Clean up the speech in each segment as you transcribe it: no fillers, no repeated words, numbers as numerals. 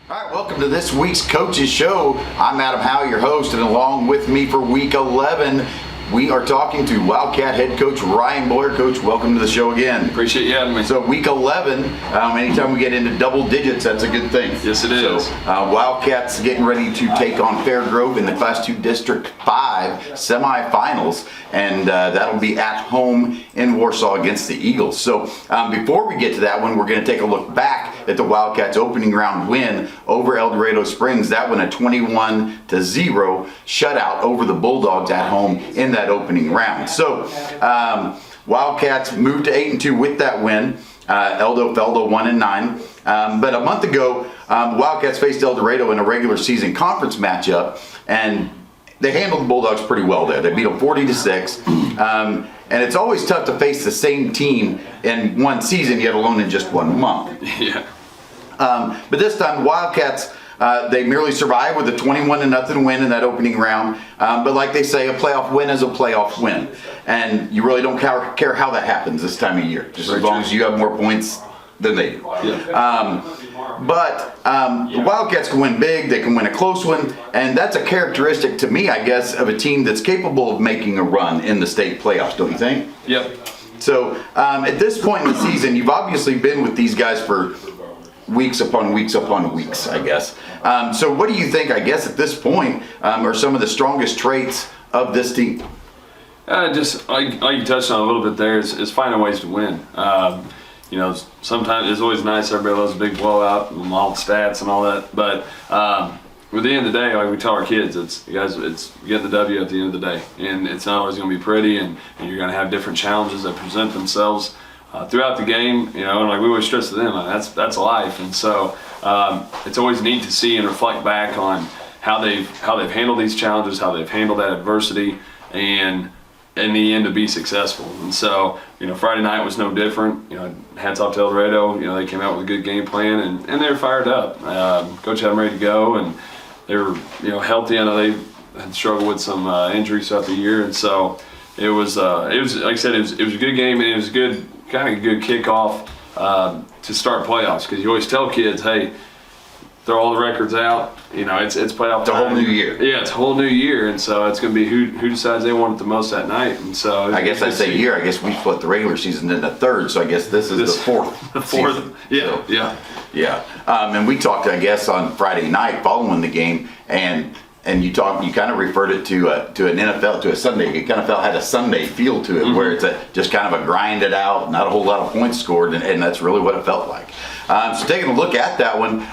All right, welcome to this week's Coaches Show. I'm Adam Howe, your host, and along with me for Week 11, we are talking to Wildcat head coach Ryan Boyer. Coach, welcome to the show again. Appreciate you having me. So Week 11, anytime we get into double digits, that's a good thing. Yes, it is. So Wildcats getting ready to take on Fairgrove in the Class 2 District 5 semifinals, and that'll be at home in Warsaw against the Eagles. So before we get to that one, we're going to take a look back at the Wildcats' opening round win over El Dorado Springs. That one a 21-0 shutout over the Bulldogs at home in that opening round. So Wildcats moved to 8-2 with that win. Eldo fell to 1-9. But a month ago, Wildcats faced El Dorado in a regular season conference matchup, and they handled the Bulldogs pretty well there. They beat them 40-6. And it's always tough to face the same team in one season, yet alone in just 1 month. Yeah. But this time, Wildcats, they merely survived with a 21-0 win in that opening round. But like they say, a playoff win is a playoff win. And you really don't care how that happens this time of year, just as long as you have more points than they do. Yeah. But the Wildcats can win big, they can win a close one, and that's a characteristic to me, I guess, of a team that's capable of making a run in the state playoffs, don't you think? Yep. So at this point in the season, you've obviously been with these guys for weeks upon weeks upon weeks, I guess. So what do you think, I guess, at this point, are some of the strongest traits of this team? Just like you touched on a little bit there, is finding ways to win. You know, sometimes it's always nice everybody loves a big blowout and all the stats and all that, but at the end of the day, like we tell our kids, it's getting the W at the end of the day, and it's not always going to be pretty, and you're going to have different challenges that present themselves throughout the game, you know, and like we always stress to them, that's life. And so it's always neat to see and reflect back on how they've handled these challenges, how they've handled that adversity, and in the end to be successful. And so, you know, Friday night was no different. You know, hats off to El Dorado. You know, they came out with a good game plan, and they were fired up. Coach had them ready to go, and they were, you know, healthy. I know they had struggled with some injuries throughout the year, and so it was like I said, it was a good game, and it was kind of a good kickoff to start playoffs, because you always tell kids, hey, throw all the records out. You know, it's playoff time. It's a whole new year. Yeah, it's a whole new year, and so it's going to be who decides they want it the most that night. And so I guess I say year. I guess we split the regular season into third, so I guess this is the fourth. The fourth. Season. Yeah, so, yeah. Yeah. And we talked, I guess, on Friday night following the game, and you kind of referred it to an NFL, to a Sunday. It kind of had a Sunday feel to it, where it's just kind of a grind it out, not a whole lot of points scored, and that's really what it felt like. So taking a look at that one,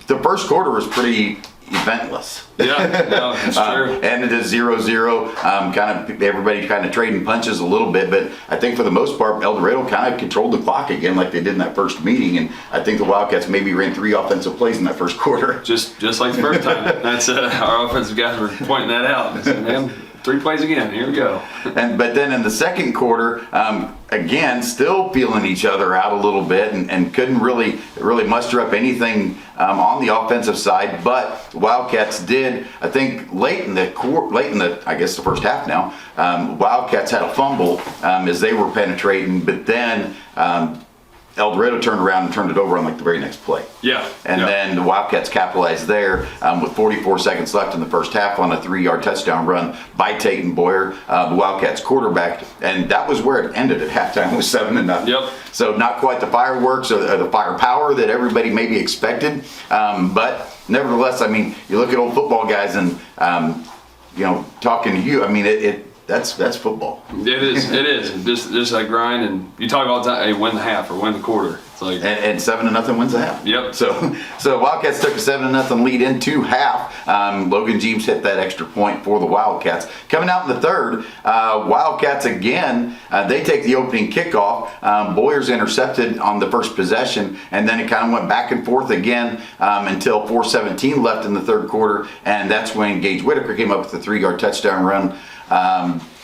the first quarter was pretty eventless. Yeah, no, it's true. Ended at 0-0. Kind of everybody kind of trading punches a little bit, but I think for the most part, El Dorado kind of controlled the clock again, like they did in that first meeting. And I think the Wildcats maybe ran 3 offensive plays in that first quarter. Just like the first time. That's our offensive guys were pointing that out. And said, man, 3 plays again. Here we go. But then in the second quarter, again, still feeling each other out a little bit, and couldn't really muster up anything on the offensive side. But the Wildcats did, I think, late in the I guess the first half now, Wildcats had a fumble as they were penetrating, but then El Dorado turned around and turned it over on like the very next play. Yeah. And then the Wildcats capitalized there with 44 seconds left in the first half on a 3-yard touchdown run by Tatum Boyer, the Wildcats quarterback. And that was where it ended at halftime. It was 7-0. Yep. So not quite the fireworks or the firepower that everybody maybe expected. But nevertheless, I mean, you look at old football guys and, you know, talking to you, I mean, that's football. It is. Just that grind, and you talk all the time, hey, win the half or win the quarter. It's like and 7-0 wins the half. Yep. So Wildcats took a 7-0 lead into half. Logan James hit that extra point for the Wildcats. Coming out in the third, Wildcats again, they take the opening kickoff. Boyer's intercepted on the first possession, and then it kind of went back and forth again until 4:17 left in the third quarter, and that's when Gage Whitaker came up with a 3-yard touchdown run.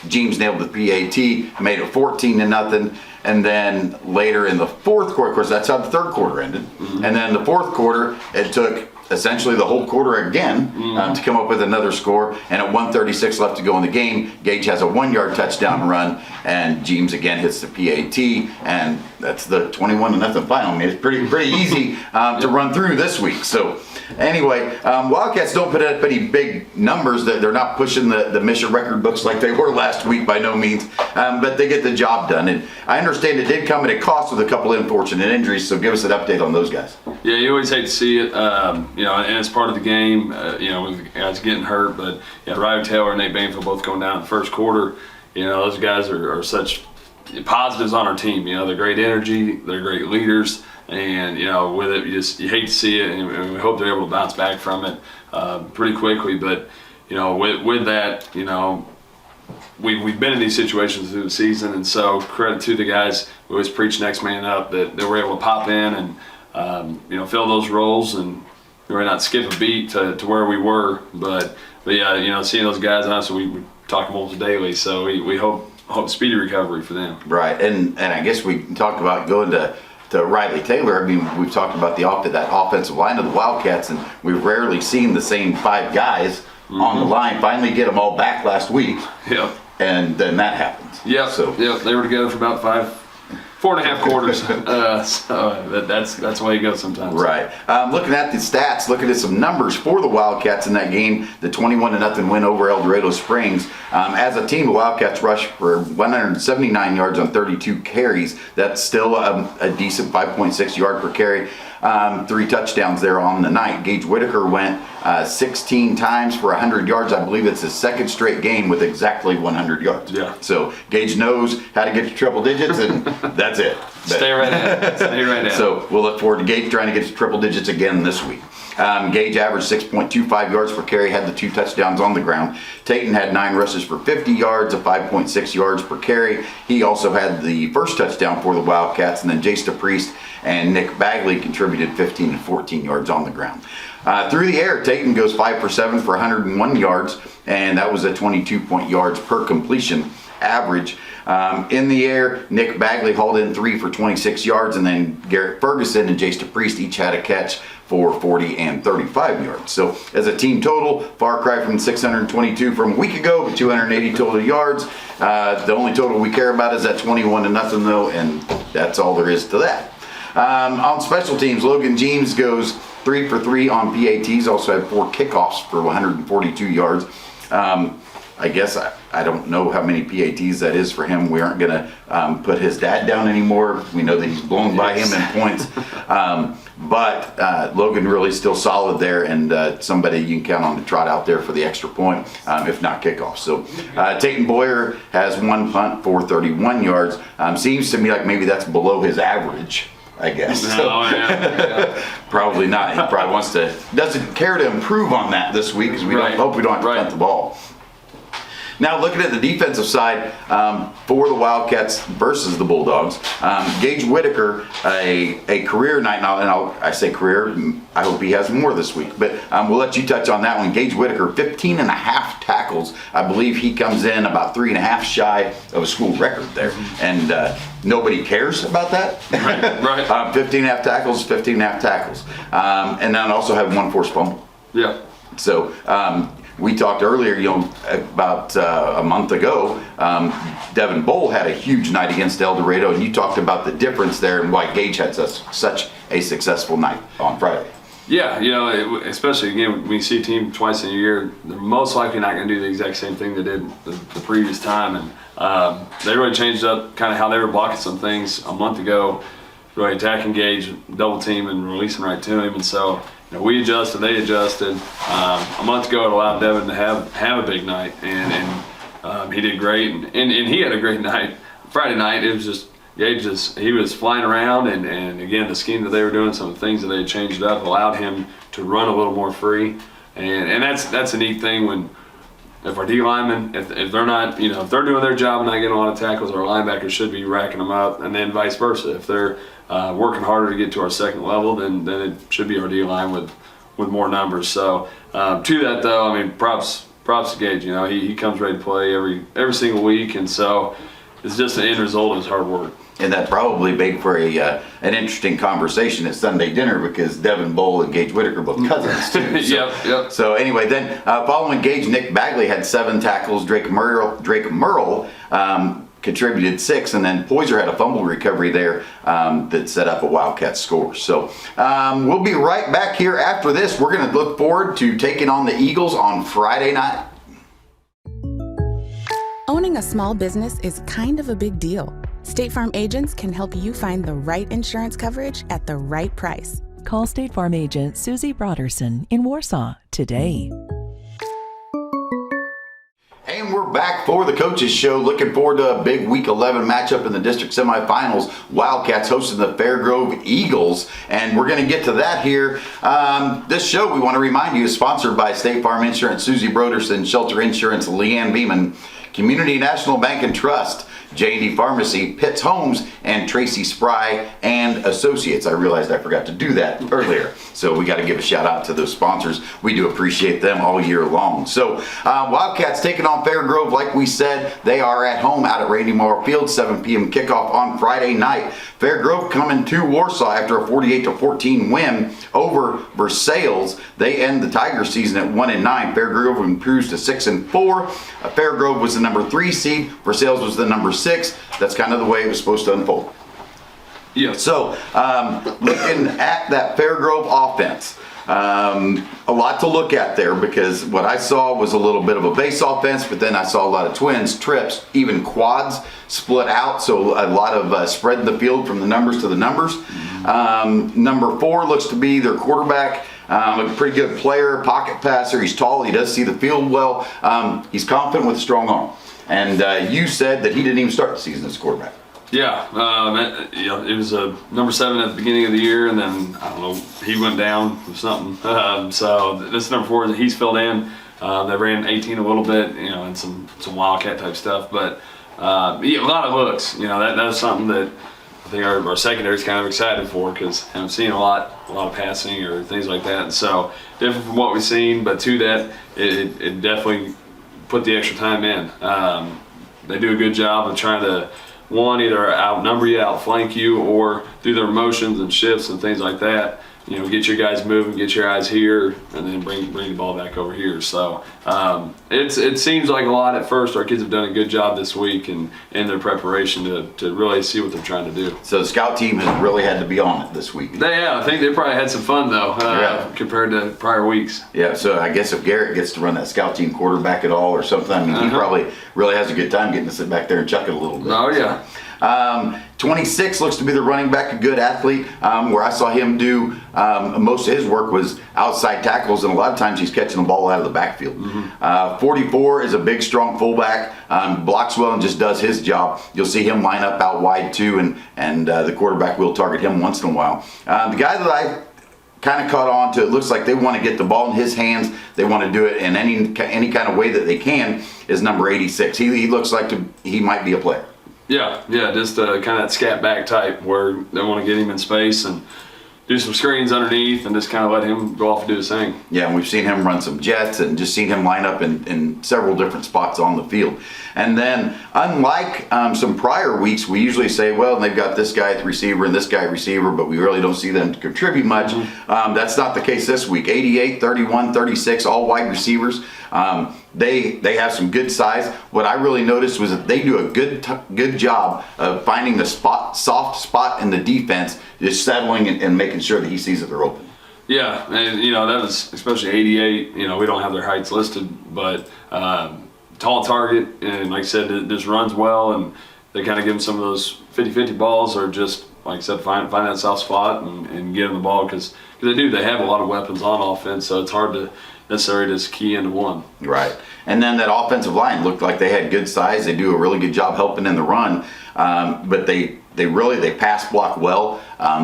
James nailed the PAT, made it 14-0. And then later in the fourth quarter, of course, that's how the third quarter ended. And then the fourth quarter, it took essentially the whole quarter again to come up with another score. And at 1:36 left to go in the game, Gage has a 1-yard touchdown run, and James again hits the PAT, and that's the 21-0 final. I mean, it's pretty easy to run through this week. So anyway, Wildcats don't put up any big numbers. That they're not pushing the mission record books like they were last week by no means, but they get the job done. And I understand it did come at a cost with a couple of unfortunate injuries. So give us an update on those guys. Yeah, you always hate to see it, and it's part of the game, with guys getting hurt. But yeah, Ryder Taylor and Nate Banfield both going down in the first quarter. Those guys are such positives on our team. They're great energy, they're great leaders, and with it, you hate to see it, and we hope they're able to bounce back from it pretty quickly. But with that, we've been in these situations through the season, and so credit to the guys. We always preach next man up, that they were able to pop in and fill those roles, and we're not skip a beat to where we were. But yeah, seeing those guys, and obviously we talk them almost daily, so we hope speedy recovery for them. Right, and I guess we talked about going to Riley Taylor. I mean, we've talked about that offensive line of the Wildcats, and we've rarely seen the same 5 guys on the line. Finally get them all back last week. Yep. And then that happens. Yeah. So they were together for about 4.5 quarters. So that's the way it goes sometimes. Right. Looking at the stats, looking at some numbers for the Wildcats in that game, the 21-0 win over El Dorado Springs. As a team, the Wildcats rushed for 179 yards on 32 carries. That's still a decent 5.6 yard per carry. 3 touchdowns there on the night. Gage Whitaker went 16 times for 100 yards. I believe it's his second straight game with exactly 100 yards. Yeah. So Gage knows how to get to triple digits, and that's it. Stay right at it. Stay right at it. So we'll look forward to Gage trying to get to triple digits again this week. Gage averaged 6.25 yards per carry, had the 2 touchdowns on the ground. Tayton had 9 rushes for 50 yards, 5.6 yards per carry. He also had the first touchdown for the Wildcats, and then Jace DePriest and Nick Bagley contributed 15 and 14 yards on the ground. Through the air, Tayton goes 5 for 7 for 101 yards, and that was a 22 yards per completion average. In the air, Nick Bagley hauled in 3 for 26 yards, and then Garrett Ferguson and Jace DePriest each had a catch for 40 and 35 yards. So as a team total, far cry from 622 from a week ago, but 280 total yards. The only total we care about is that 21-0 though, and that's all there is to that. On special teams, Logan James goes 3 for 3 on PATs, also had 4 kickoffs for 142 yards. I guess I don't know how many PATs that is for him. We aren't going to put his dad down anymore. We know that he's blown by him in points. But Logan really still solid there, and somebody you can count on to trot out there for the extra point, if not kickoff. So Tayton Boyer has 1 punt for 31 yards. Seems to me like maybe that's below his average, I guess. No, yeah. Probably not. He probably doesn't care to improve on that this week, because we hope we don't have to punt the ball. Now looking at the defensive side for the Wildcats versus the Bulldogs, Gage Whitaker, a career night, and I say career, I hope he has more this week, but we'll let you touch on that one. Gage Whitaker, 15 and a half tackles. I believe he comes in about 3.5 shy of a school record there, and nobody cares about that. Right. 15 and a half tackles, 15 and a half tackles. And then also have 1 forced fumble. Yeah. So, we talked earlier, about a month ago, Devin Bowl had a huge night against El Dorado, and you talked about the difference there and why Gage had such a successful night on Friday. Yeah, especially again, when you see a team twice in a year, they're most likely not going to do the exact same thing they did the previous time, and they really changed up kind of how they were blocking some things a month ago, really attacking Gage, double team, and releasing right to him, and so. We adjusted, they adjusted. A month ago, it allowed Devin to have a big night, and he did great, and he had a great night. Friday night, it was just Gage he was flying around, and again, the scheme that they were doing, some of the things that they had changed up, allowed him to run a little more free, and that's a neat thing when. If our D linemen, if they're not, if they're doing their job and not getting a lot of tackles, our linebackers should be racking them up, and then vice versa. If they're working harder to get to our second level, then it should be our D line with more numbers. So to that though, I mean, props to Gage. He comes ready to play every single week, and so it's just the end result of his hard work. And that probably made for an interesting conversation at Sunday dinner because Devin Bowl and Gage Whitaker both cousins too. So, Yep. So anyway, then following Gage, Nick Bagley had 7 tackles. Drake Merle contributed 6, and then Poyser had a fumble recovery there that set up a Wildcat score. So we'll be right back here after this. We're going to look forward to taking on the Eagles on Friday night. Owning a small business is kind of a big deal. State Farm agents can help you find the right insurance coverage at the right price. Call State Farm agent Susie Broderson in Warsaw today. And we're back for the Coaches Show. Looking forward to a big Week 11 matchup in the district semifinals. Wildcats hosting the Fairgrove Eagles, and we're going to get to that here. This show, we want to remind you, is sponsored by State Farm Insurance, Susie Broderson, Shelter Insurance, Leanne Beeman, Community National Bank and Trust, J&D Pharmacy, Pitts Homes, and Tracy Spry and Associates. I realized I forgot to do that earlier, so we got to give a shout out to those sponsors. We do appreciate them all year long. So Wildcats taking on Fairgrove, like we said, they are at home out at Randy Moore Field, 7 p.m. kickoff on Friday night. Fairgrove coming to Warsaw after a 48-14 win over Versailles. They end the Tiger season at 1-9. Fairgrove improves to 6-4. Fairgrove was the number 3 seed. Versailles was the number 6. That's kind of the way it was supposed to unfold. Yeah. So, looking at that Fairgrove offense, a lot to look at there because what I saw was a little bit of a base offense, but then I saw a lot of twins, trips, even quads split out. So a lot of spreading the field from the numbers to the numbers. Number 4 looks to be their quarterback. A pretty good player, pocket passer. He's tall. He does see the field well. He's confident with a strong arm. And you said that he didn't even start the season as quarterback. Yeah, it was a number 7 at the beginning of the year, and then I don't know, he went down or something. So this number 4, he's filled in. They ran 18 a little bit, and some Wildcat type stuff, but a lot of looks. That's something that I think our secondary is kind of excited for because I haven't seen a lot of passing or things like that. And so different from what we've seen, but to that, it definitely put the extra time in. They do a good job of trying to either outnumber you, outflank you, or through their motions and shifts and things like that, get your guys moving, get your eyes here, and then bring the ball back over here. So it seems like a lot at first. Our kids have done a good job this week in their preparation to really see what they're trying to do. So the scout team has really had to be on it this week. I think they probably had some fun though, compared to prior weeks. Yeah, so I guess if Garrett gets to run that scout team quarterback at all or something, I mean, he probably really has a good time getting to sit back there and chuck it a little bit. Oh yeah. 26 looks to be the running back, a good athlete. Where I saw him do most of his work was outside tackles, and a lot of times he's catching the ball out of the backfield. 44 is a big, strong fullback, blocks well and just does his job. You'll see him line up out wide too, and the quarterback will target him once in a while. The guy that I kind of caught on to, it looks like they want to get the ball in his hands. They want to do it in any kind of way that they can, is number 86. He looks like he might be a player. Yeah, just kind of that scat back type where they want to get him in space and do some screens underneath and just kind of let him go off and do his thing. Yeah, and we've seen him run some jets and just seen him line up in several different spots on the field. And then, unlike some prior weeks, we usually say, well, they've got this guy at receiver and this guy at receiver, but we really don't see them contribute much. That's not the case this week. 88, 31, 36, all wide receivers. They have some good size. What I really noticed was that they do a good job of finding the soft spot in the defense, just settling and making sure that he sees that they're open. Yeah, and that was especially 88. We don't have their heights listed, but tall target, and like I said, this runs well, and they kind of give him some of those 50-50 balls, or just like I said, find that soft spot and get him the ball because they have a lot of weapons on offense, so it's hard to necessarily just key into one. Right. And then that offensive line looked like they had good size. They do a really good job helping in the run, but they pass block well.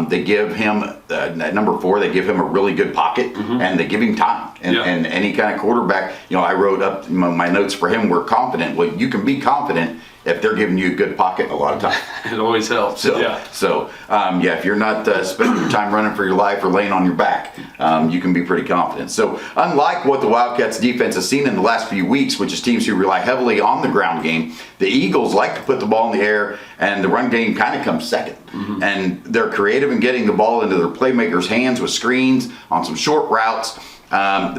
They give him at number 4. They give him a really good pocket, and they give him time. And any kind of quarterback, I wrote up my notes for him were confident. Well, you can be confident if they're giving you a good pocket a lot of time. It always helps. So, if you're not spending your time running for your life or laying on your back, you can be pretty confident. So unlike what the Wildcats defense has seen in the last few weeks, which is teams who rely heavily on the ground game, the Eagles like to put the ball in the air, and the run game kind of comes second. And they're creative in getting the ball into their playmakers' hands with screens on some short routes.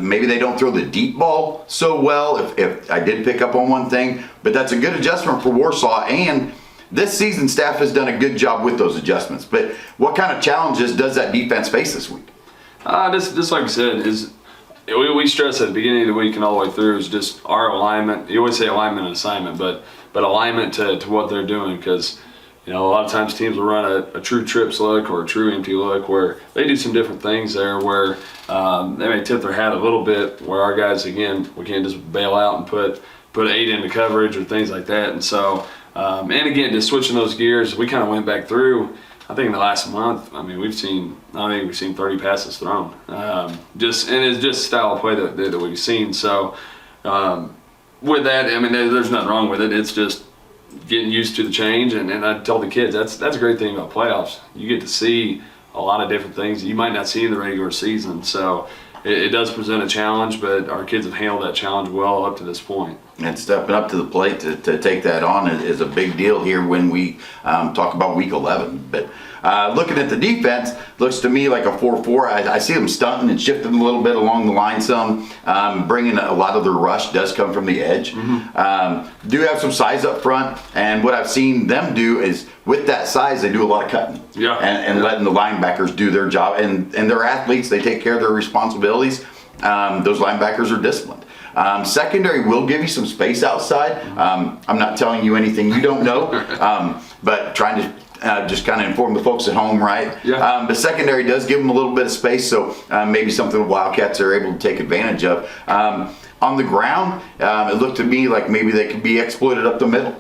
Maybe they don't throw the deep ball so well, if I did pick up on one thing, but that's a good adjustment for Warsaw, and this season staff has done a good job with those adjustments. But what kind of challenges does that defense face this week? Just like I said, we stress at the beginning of the week and all the way through is just our alignment. You always say alignment and assignment, but alignment to what they're doing, because a lot of times teams will run a true trips look or a true empty look where they do some different things there where they may tip their hat a little bit, where our guys, again, we can't just bail out and put 8 into coverage or things like that. And so, and again, just switching those gears, we kind of went back through, I think in the last month, we've seen 30 passes thrown. And it's just style of play that we've seen. So with that, there's nothing wrong with it. It's just getting used to the change, and I tell the kids that's a great thing about playoffs. You get to see a lot of different things you might not see in the regular season. So it does present a challenge, but our kids have handled that challenge well up to this point. And stepping up to the plate to take that on is a big deal here when we talk about week 11. But looking at the defense, looks to me like a 4-4. I see them stunting and shifting a little bit along the line some. Bringing a lot of their rush does come from the edge. Do have some size up front, and what I've seen them do is with that size, they do a lot of cutting. And letting the linebackers do their job. And they're athletes. They take care of their responsibilities. Those linebackers are disciplined. Secondary will give you some space outside. I'm not telling you anything you don't know, but trying to just kind of inform the folks at home, right? The secondary does give them a little bit of space, so maybe something the Wildcats are able to take advantage of. On the ground, it looked to me like maybe they could be exploited up the middle.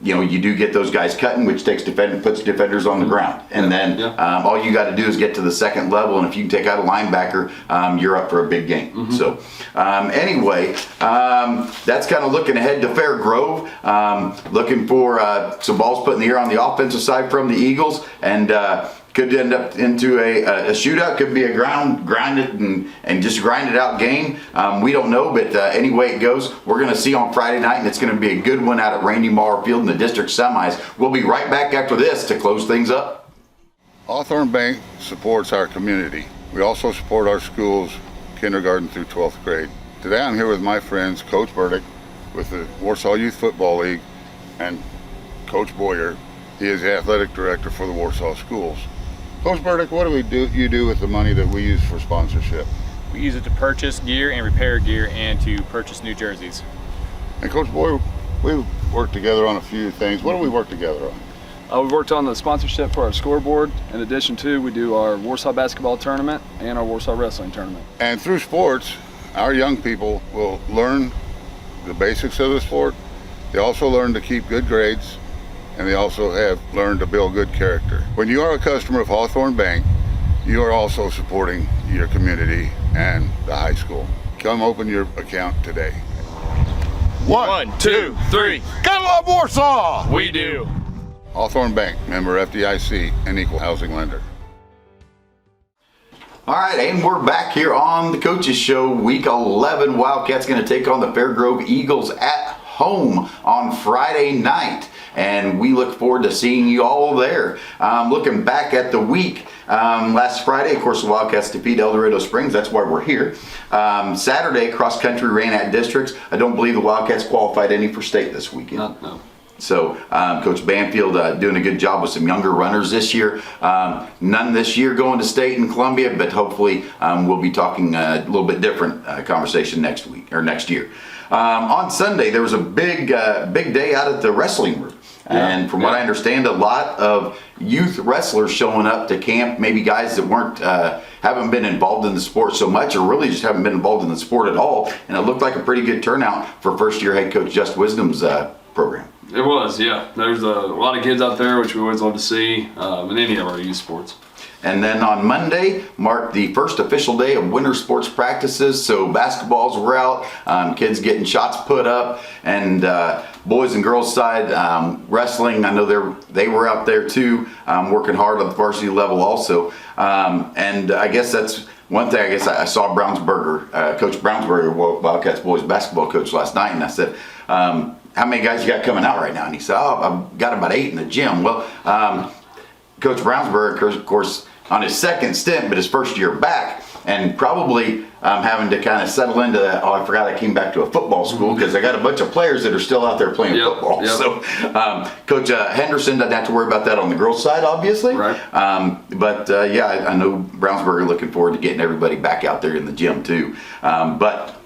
You do get those guys cutting, which puts defenders on the ground. And then all you got to do is get to the second level, and if you can take out a linebacker, you're up for a big game. So anyway, that's kind of looking ahead to Fair Grove, looking for some balls put in the air on the offensive side from the Eagles, and could end up into a shootout, could be a grinded and just grinded out game. We don't know, but any way it goes, we're going to see on Friday night, and it's going to be a good one out at Randy Maurer Field in the district semis. We'll be right back after this to close things up. Hawthorne Bank supports our community. We also support our schools, kindergarten through 12th grade. Today I'm here with my friends, Coach Burdick with the Warsaw Youth Football League, and Coach Boyer. He is the athletic director for the Warsaw schools. Coach Burdick, what do you do with the money that we use for sponsorship? We use it to purchase gear and repair gear and to purchase new jerseys. And Coach Boyer, we've worked together on a few things. What do we work together on? We've worked on the sponsorship for our scoreboard. In addition to, we do our Warsaw basketball tournament and our Warsaw wrestling tournament. And through sports, our young people will learn the basics of the sport. They also learn to keep good grades, and they also have learned to build good character. When you are a customer of Hawthorne Bank, you are also supporting your community and the high school. Come open your account today. One, two, three. Gotta love Warsaw! We do. Hawthorne Bank, member FDIC, and equal housing lender. All right, and we're back here on the Coaches Show. Week 11, Wildcats going to take on the Fair Grove Eagles at home on Friday night, and we look forward to seeing you all there. Looking back at the week, last Friday, of course, the Wildcats defeat El Dorado Springs. That's why we're here. Saturday, cross country ran at districts. I don't believe the Wildcats qualified any for state this weekend. No. So Coach Banfield doing a good job with some younger runners this year. None this year going to state in Columbia, but hopefully we'll be talking a little bit different conversation next week or next year. On Sunday, there was a big day out at the wrestling room. And from what I understand, a lot of youth wrestlers showing up to camp, maybe guys that haven't been involved in the sport so much, or really just haven't been involved in the sport at all. And it looked like a pretty good turnout for first-year head coach Just Wisdom's program. It was, yeah. There's a lot of kids out there, which we always love to see in any of our youth sports. And then on Monday marked the first official day of winter sports practices. So basketballs were out, kids getting shots put up, and boys and girls side, wrestling, I know they were out there too, working hard on the varsity level also. And I guess that's one thing. I guess I saw Brownsberger, Coach Brownsberger, Wildcats boys basketball coach, last night, and I said, how many guys you got coming out right now? And he said, I've got about 8 in the gym. Well, Coach Brownsberger, of course, on his second stint, but his first year back, and probably having to kind of settle into that. I forgot I came back to a football school, because I got a bunch of players that are still out there playing football. Yep. So Coach Henderson doesn't have to worry about that on the girls' side, obviously. Right. But I know Brownsberger looking forward to getting everybody back out there in the gym too. But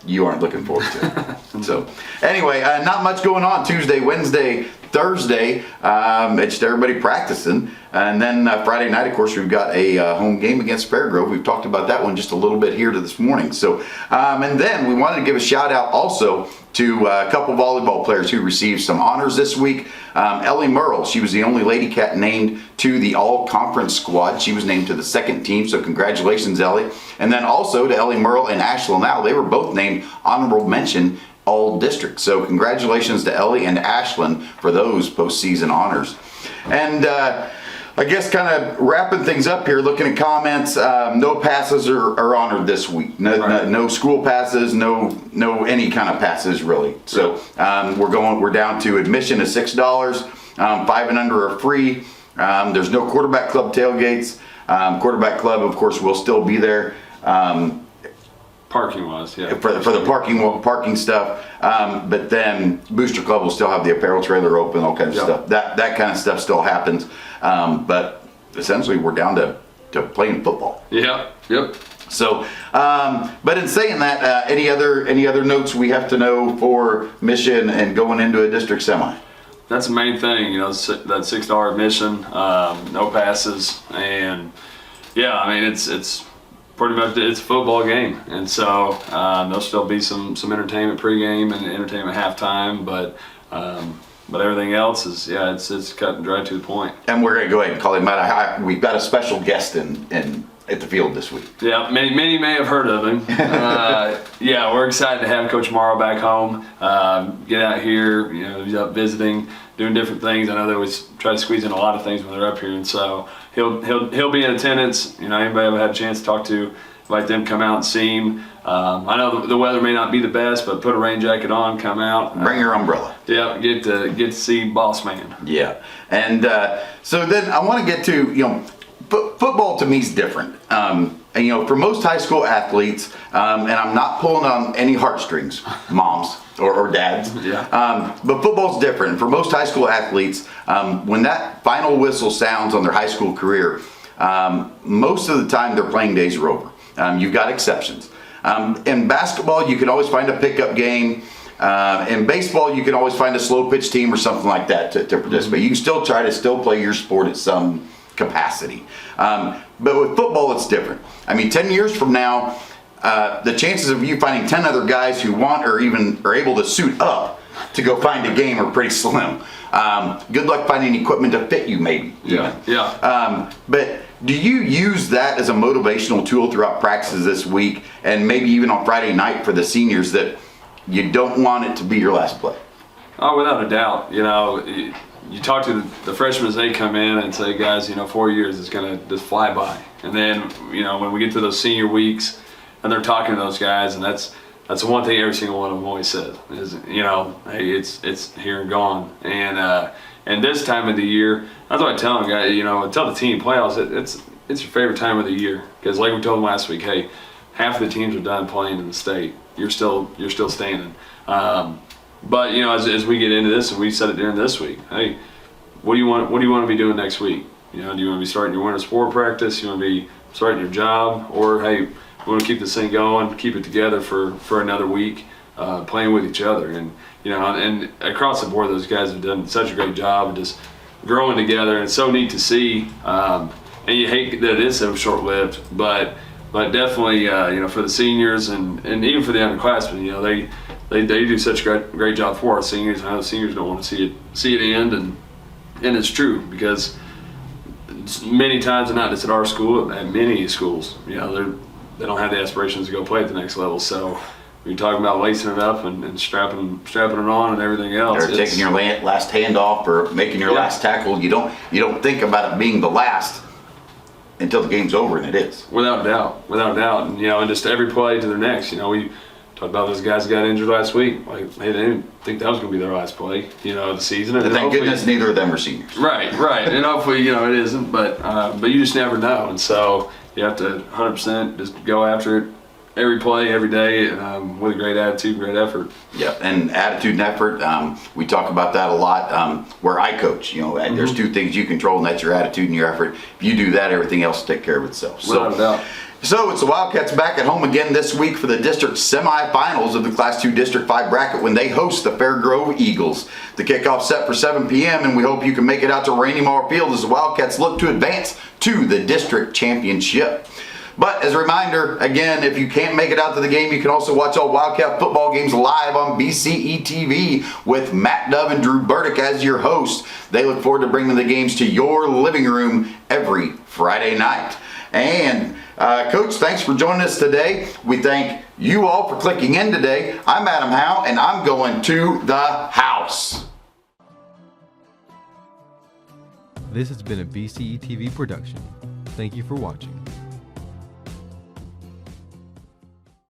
you aren't looking forward to it. So anyway, not much going on Tuesday, Wednesday, Thursday. It's just everybody practicing. And then Friday night, of course, we've got a home game against Fairgrove. We've talked about that one just a little bit here to this morning. So, and then we wanted to give a shout out also to a couple volleyball players who received some honors this week. Ellie Merle, she was the only Lady Cat named to the all-conference squad. She was named to the second team, so congratulations, Ellie. And then also to Ellie Merle and Ashlyn Now, they were both named honorable mention all district. So congratulations to Ellie and Ashlyn for those postseason honors. And I guess kind of wrapping things up here, looking at comments, no passes are honored this week. No school passes, no any kind of passes really. So we're down to admission is $6, 5 and under are free. There's no quarterback club tailgates. Quarterback club, of course, will still be there. Parking wise, yeah. For the parking stuff, but then Booster Club will still have the apparel trailer open, all kinds of stuff. That kind of stuff still happens, but essentially we're down to playing football. Yep. So, but in saying that, any other notes we have to know for mission and going into a district semi? That's the main thing, that $6 admission, no passes, and yeah, I mean it's pretty much it's a football game, and so there'll still be some entertainment pregame and entertainment halftime, but everything else is it's cut and dry to the point. And we're gonna go ahead and call him out. We've got a special guest in at the field this week. Yeah, many may have heard of him. We're excited to have Coach Morrow back home. Get out here, he's up visiting, doing different things. I know they always try to squeeze in a lot of things when they're up here, and so he'll be in attendance. Anybody ever had a chance to talk to, invite them to come out and see him. I know the weather may not be the best, but put a rain jacket on, come out. Bring your umbrella. Yeah, get to see Boss Man. Yeah, and so then I want to get to football to me is different. And for most high school athletes, and I'm not pulling on any heartstrings, moms or dads. Yeah. But football's different. For most high school athletes, when that final whistle sounds on their high school career, most of the time their playing days are over. You've got exceptions. In basketball, you can always find a pickup game. In baseball, you can always find a slow pitch team or something like that to participate. You can still try to play your sport at some capacity. But with football, it's different. I mean, 10 years from now, the chances of you finding 10 other guys who want or even are able to suit up to go find a game are pretty slim. Good luck finding equipment to fit you, maybe. Yeah. But do you use that as a motivational tool throughout practices this week, and maybe even on Friday night for the seniors, that you don't want it to be your last play? Oh, without a doubt. You talk to the freshmen as they come in and say, guys, 4 years is going to just fly by. And then, when we get to those senior weeks and they're talking to those guys, and that's the one thing every single one of them always says is, hey, it's here and gone. And this time of the year, that's what I tell them, guys, I tell the team playoffs, it's your favorite time of the year. Because like we told them last week, hey, half of the teams are done playing in the state. You're still standing. But as we get into this, and we said it during this week, hey, what do you want to be doing next week? Do you want to be starting your winter sport practice? You want to be starting your job? Or hey, we want to keep this thing going, keep it together for another week, playing with each other. And and across the board, those guys have done such a great job of just growing together, and it's so neat to see. And you hate that it is so short-lived, but definitely for the seniors and even for the underclassmen, they do such a great job for our seniors. I know the seniors don't want to see it end, and it's true, because many times, and not just at our school, at many schools, they don't have the aspirations to go play at the next level. So you're talking about lacing it up and strapping it on and everything else. Or taking your last handoff or making your last tackle. You don't think about it being the last until the game's over, and it is. Without doubt. And and just every play to their next. We talked about those guys that got injured last week. Like, hey, they didn't think that was going to be their last play, of the season. And thank goodness neither of them are seniors. Right. And hopefully, it isn't. But you just never know. And so you have to 100% just go after it every play, every day, with a great attitude, great effort. Yeah, and attitude and effort. We talk about that a lot. Where I coach, there's two things you control, and that's your attitude and your effort. If you do that, everything else will take care of itself. Without a doubt. So it's the Wildcats back at home again this week for the district semifinals of the Class 2 District 5 bracket when they host the Fairgrove Eagles. The kickoff set for 7 p.m. and we hope you can make it out to Rainy Mower Field as the Wildcats look to advance to the district championship. But as a reminder, again, if you can't make it out to the game, you can also watch all Wildcat football games live on BCE TV with Matt Dove and Drew Burdick as your hosts. They look forward to bringing the games to your living room every Friday night. And Coach, thanks for joining us today. We thank you all for clicking in today. I'm Adam Howe, and I'm going to the house. This has been a BCE TV production. Thank you for watching.